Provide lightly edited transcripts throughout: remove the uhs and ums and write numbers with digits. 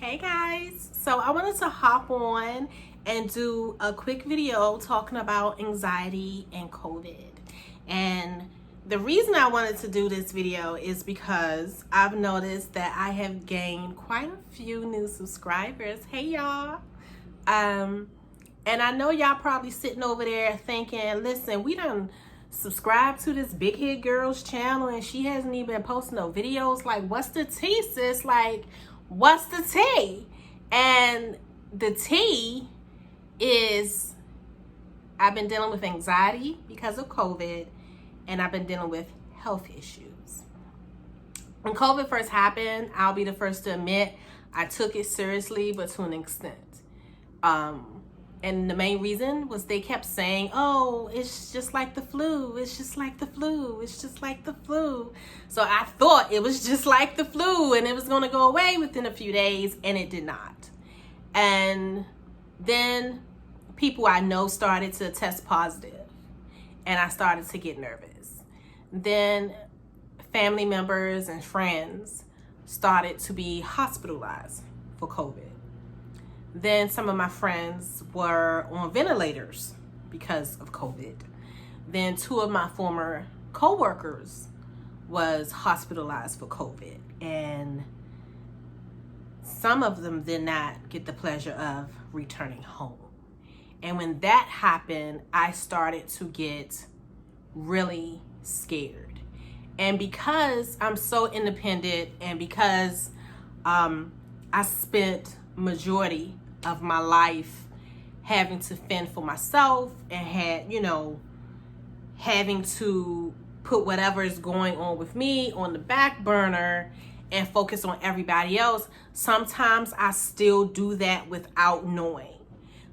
Hey guys, so I wanted to hop on and do a quick video talking about anxiety and COVID. And the reason I wanted to do this video is because I've noticed that I have gained quite a few new subscribers. Hey y'all. And I know y'all probably sitting over there thinking, listen, we done subscribe to this big head girl's channel and she hasn't even been posting no videos. Like, what's the tea, sis? Like, what's the tea? And the tea is I've been dealing with anxiety because of COVID, and I've been dealing with health issues. When COVID first happened, I'll be the first to admit I took it seriously, but to an extent. And the main reason was they kept saying, oh, it's just like the flu. It's just like the flu. It's just like the flu. So I thought it was just like the flu and it was going to go away within a few days, and it did not. And then people I know started to test positive, and I started to get nervous. Then family members and friends started to be hospitalized for COVID. Then some of my friends were on ventilators because of COVID. Then two of my former co-workers was hospitalized for COVID. And some of them did not get the pleasure of returning home. And when that happened, I started to get really scared. And because I'm so independent, and because I spent majority of my life having to fend for myself and having to put whatever is going on with me on the back burner and focus on everybody else, sometimes I still do that without knowing.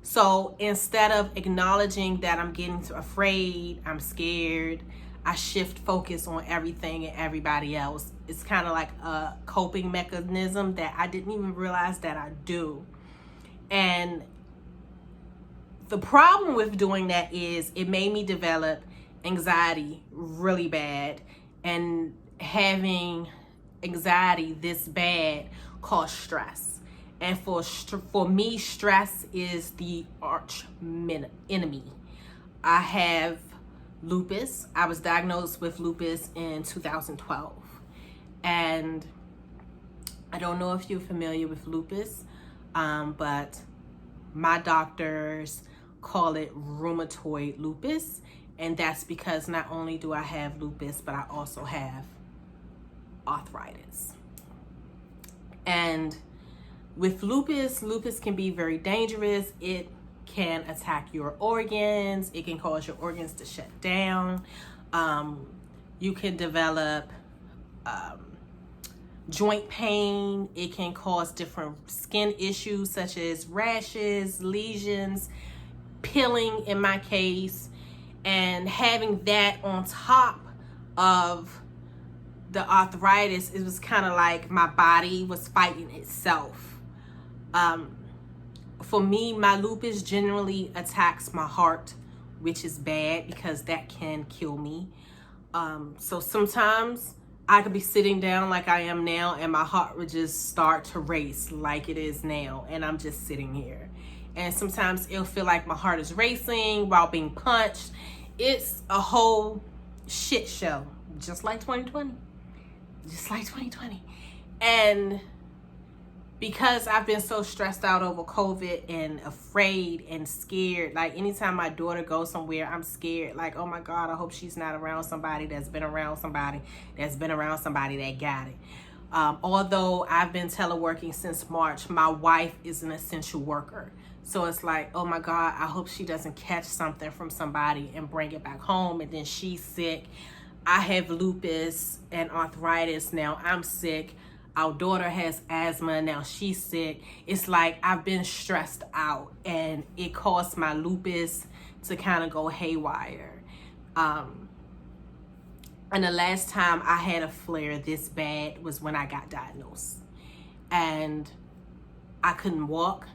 So instead of acknowledging that I'm getting afraid, I'm scared, I shift focus on everything and everybody else. It's kind of like a coping mechanism that I didn't even realize that I do. And the problem with doing that is it made me develop anxiety really bad. And having anxiety this bad caused stress. And for me, stress is the arch enemy. I have lupus. I was diagnosed with lupus in 2012. And I don't know if you're familiar with lupus, but my doctors call it rheumatoid lupus. And that's because not only do I have lupus, but I also have arthritis. And with lupus can be very dangerous. It can attack your organs. It can cause your organs to shut down. You can develop joint pain. It can cause different skin issues such as rashes, lesions, peeling in my case. And having that on top of the arthritis, it was kind of like my body was fighting itself. For me, my lupus generally attacks my heart, which is bad because that can kill me. So sometimes I could be sitting down like I am now and my heart would just start to race like it is now, and I'm just sitting here. And sometimes it'll feel like my heart is racing while being punched. It's a whole shit show, just like 2020. Just like 2020. And because I've been so stressed out over COVID and afraid and scared, like anytime my daughter goes somewhere, I'm scared. Like, oh my God, I hope she's not around somebody that's been around somebody that's been around somebody that got it. Although I've been teleworking since March, my wife is an essential worker. So it's like, oh my God, I hope she doesn't catch something from somebody and bring it back home and then she's sick. I have lupus and arthritis, now I'm sick. Our daughter has asthma, now she's sick. It's like I've been stressed out, and it caused my lupus to kind of go haywire. And the last time I had a flare this bad was when I got diagnosed. And I couldn't walk.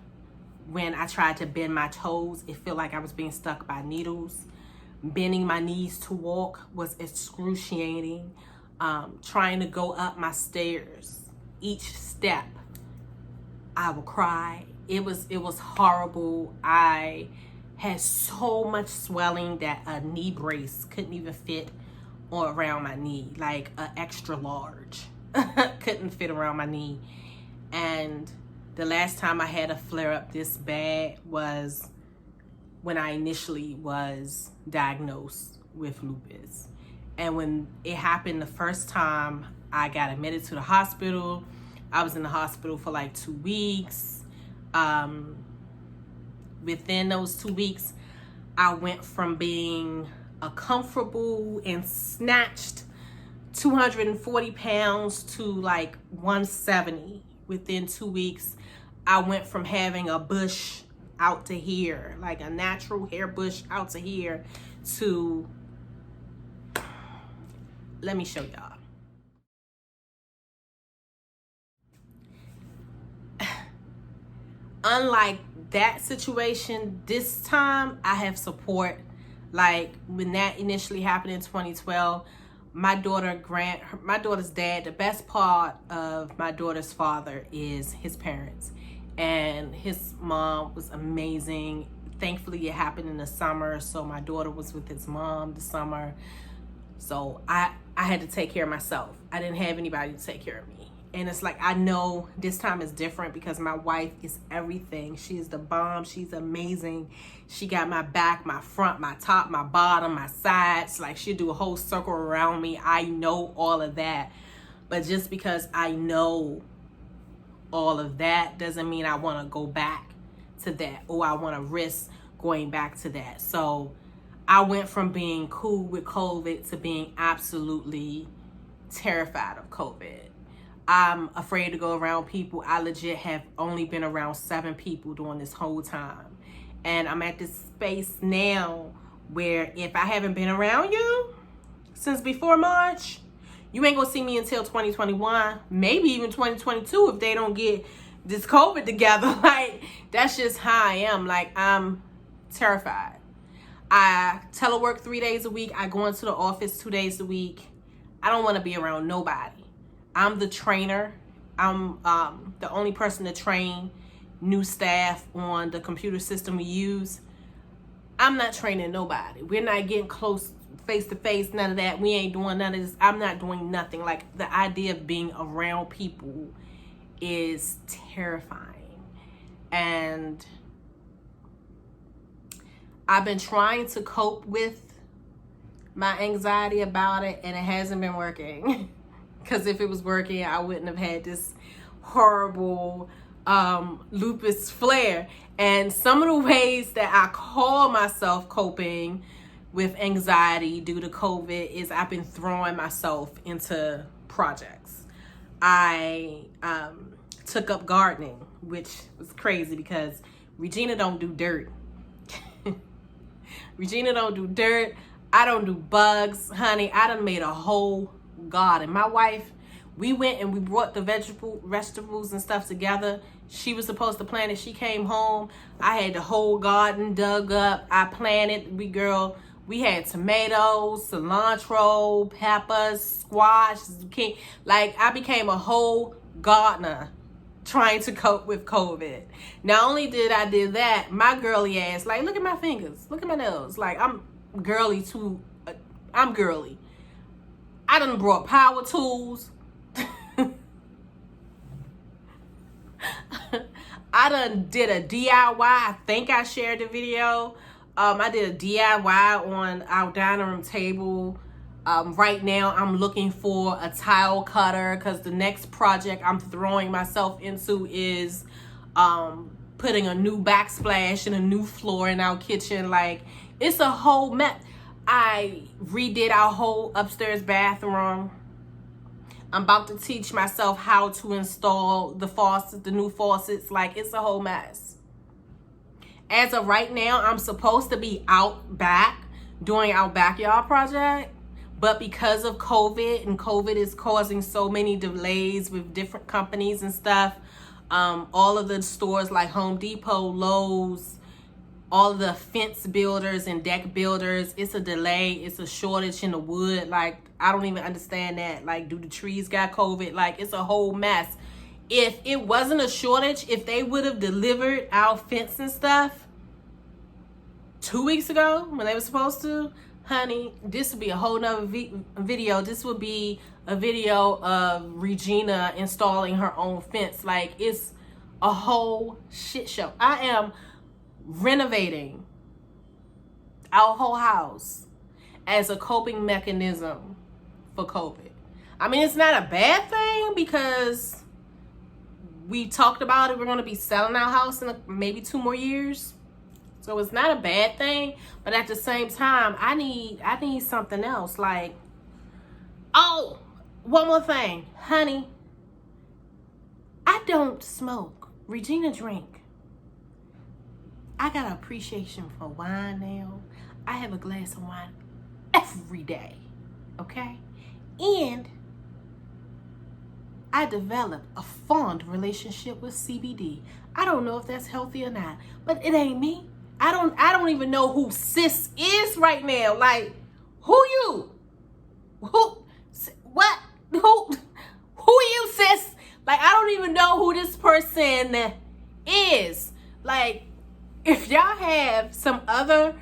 When I tried to bend my toes, it felt like I was being stuck by needles. Bending my knees to walk was I would cry. It was horrible. I had so much swelling that a knee brace couldn't even fit or around my knee, like an extra large couldn't fit around my knee. And the last time I had a flare up this bad was when I initially was diagnosed with lupus. And when it happened the first time, I got admitted to the hospital. I was in the hospital for like 2 weeks. Within those 2 weeks, I went from being a comfortable and snatched 240 pounds to like 170. Within 2 weeks, I went from having a bush out to here, like a natural hair bush out to here, to, let me show y'all. Unlike that situation, this time I have support. Like when that initially happened in 2012, my daughter's dad, the best part of my daughter's father is his parents, and his mom was amazing. Thankfully it happened in the summer, so my daughter was with his mom the summer. So I had to take care of myself. I didn't have anybody to take care of me. And it's like, I know this time is different because my wife is everything. She is the bomb. She's amazing. She got my back, my front, my top, my bottom, my sides. Like, she'll do a whole circle around me. I know all of that. But just because I know all of that doesn't mean I want to go back to that, or I want to risk going back to that. So I went from being cool with COVID to being absolutely terrified of COVID. I'm afraid to go around people. I legit have only been around 7 people during this whole time. And I'm at this space now where if I haven't been around you since before March, you ain't gonna see me until 2021, maybe even 2022 if they don't get this COVID together. Like, that's just how I am. Like, I'm terrified. I telework 3 days a week. I go into the office 2 days a week. I don't want to be around nobody. I'm the trainer. I'm the only person to train new staff on the computer system we use. I'm not training nobody. We're not getting close face to face, none of that. We ain't doing none of this. I'm not doing nothing. Like, the idea of being around people is terrifying. And I've been trying to cope with my anxiety about it, and it hasn't been working. Because if it was working, I wouldn't have had this horrible lupus flare. And some of the ways that I call myself coping with anxiety due to COVID is I've been throwing myself into projects. I took up gardening, which was crazy because Regina don't do dirt. Regina don't do dirt. I don't do bugs. Honey, I done made a whole garden. My wife, we went and we brought the vegetables and stuff together. She was supposed to plant it. She came home. I had the whole garden dug up. I planted. We had tomatoes, cilantro, peppers, squash, zucchini. Like, I became a whole gardener trying to cope with COVID. Not only did I do that, my girly ass, like, look at my fingers, look at my nails. Like, I'm girly too. I'm girly. I done brought power tools. I done did a DIY. I think I shared the video. I did a DIY on our dining room table. Right now, I'm looking for a tile cutter because the next project I'm throwing myself into is putting a new backsplash and a new floor in our kitchen. Like, it's a whole mess. I redid our whole upstairs bathroom. I'm about to teach myself how to install the faucets, the new faucets. Like, it's a whole mess. As of right now, I'm supposed to be out back doing our backyard project. But because of COVID, and COVID is causing so many delays with different companies and stuff, all of the stores like Home Depot, Lowe's, all the fence builders and deck builders, it's a delay. It's a shortage in the wood. Like, I don't even understand that. Like, do the trees got COVID? Like, it's a whole mess. if it wasn't a shortage, if they would have delivered our fence and stuff 2 weeks ago when they were supposed to, honey, this would be a whole nother video. This would be a video of Regina installing her own fence. Like, it's a whole shit show. I am renovating our whole house as a coping mechanism for COVID. I mean, it's not a bad thing because we talked about it. We're going to be selling our house in maybe 2 more years. So it's not a bad thing, but at the same time, I need something else. Like, oh, one more thing, honey. I don't smoke. Regina drink. I got an appreciation for wine now. I have a glass of wine every day, okay? And I developed a fond relationship with CBD. I don't know if that's healthy or not, but it ain't me. I don't even know who sis is right now. Like, who you? Who? What? Who are you, sis? Like, I don't even know who this person is. Like, if y'all have some other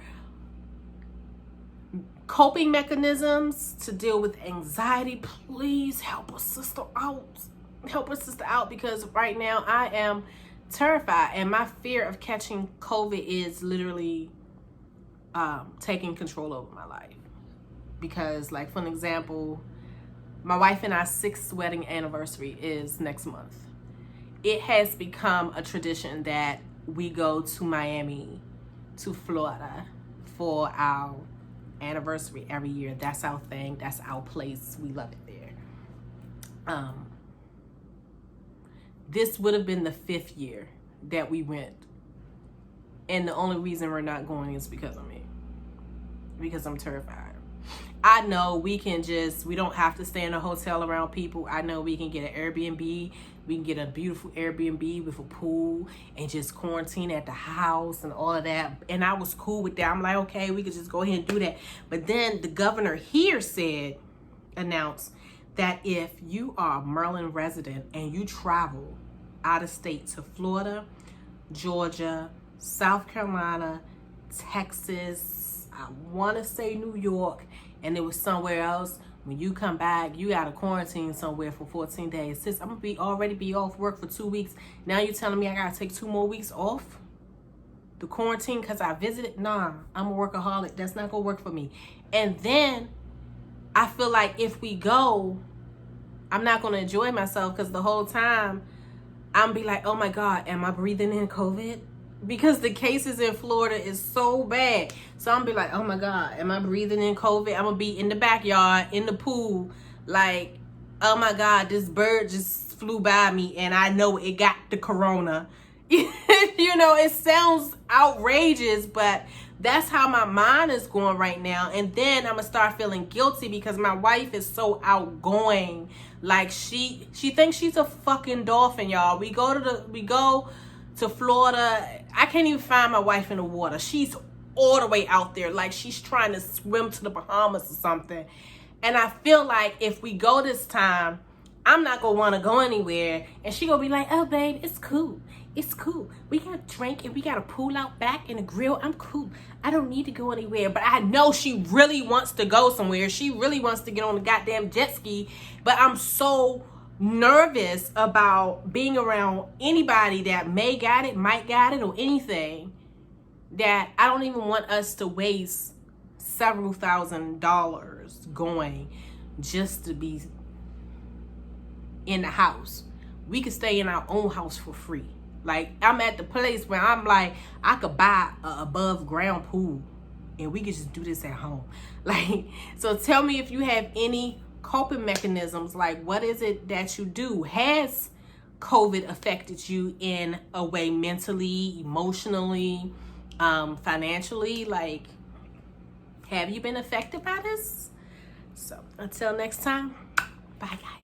coping mechanisms to deal with anxiety, please help a sister out. Help a sister out, because right now I am terrified, and my fear of catching COVID is literally taking control over my life. Because, like, for an example, my wife and I's 6th wedding anniversary is next month. It has become a tradition that we go to Miami, to Florida for our anniversary every year. That's our thing. That's our place. We love it there. This would have been the 5th year that we went. And the only reason we're not going is because of me. Because I'm terrified. I know we don't have to stay in a hotel around people. I know we can get an Airbnb. We can get a beautiful Airbnb with a pool and just quarantine at the house and all of that. And I was cool with that. I'm like, okay, we could just go ahead and do that. But then the governor here announced that if you are a Maryland resident and you travel out of state to Florida, Georgia, South Carolina, Texas, I want to say New York, and it was somewhere else, when you come back, you got to quarantine somewhere for 14 days. Sis, I'm going to already be off work for 2 weeks. Now you're telling me I got to take 2 more weeks off the quarantine because I visited? Nah, I'm a workaholic. That's not going to work for me. And then I feel like if we go, I'm not going to enjoy myself, because the whole time I'm be like, oh my God, am I breathing in COVID? Because the cases in Florida is so bad. So I'm be like, oh my God, am I breathing in COVID? I'm going to be in the backyard, in the pool, like, oh my God, this bird just flew by me and I know it got the corona. You know, it sounds outrageous, but that's how my mind is going right now. And then I'm gonna start feeling guilty because my wife is so outgoing. Like, she thinks she's a fucking dolphin, y'all. We go to Florida. I can't even find my wife in the water. She's all the way out there, like she's trying to swim to the Bahamas or something. And I feel like if we go this time, I'm not gonna want to go anywhere, and she gonna be like, oh babe, it's cool. It's cool. We got a drink and we got a pool out back and a grill. I'm cool. I don't need to go anywhere. But I know she really wants to go somewhere. She really wants to get on the goddamn jet ski. But I'm so nervous about being around anybody that might got it, or anything, that I don't even want us to waste several $1,000s going just to be in the house. We could stay in our own house for free. Like, I'm at the place where I'm like, I could buy a above ground pool and we could just do this at home. Like, so tell me if you have any coping mechanisms. Like, what is it that you do? Has COVID affected you in a way, mentally, emotionally, financially? Like, have you been affected by this? So until next time, bye guys.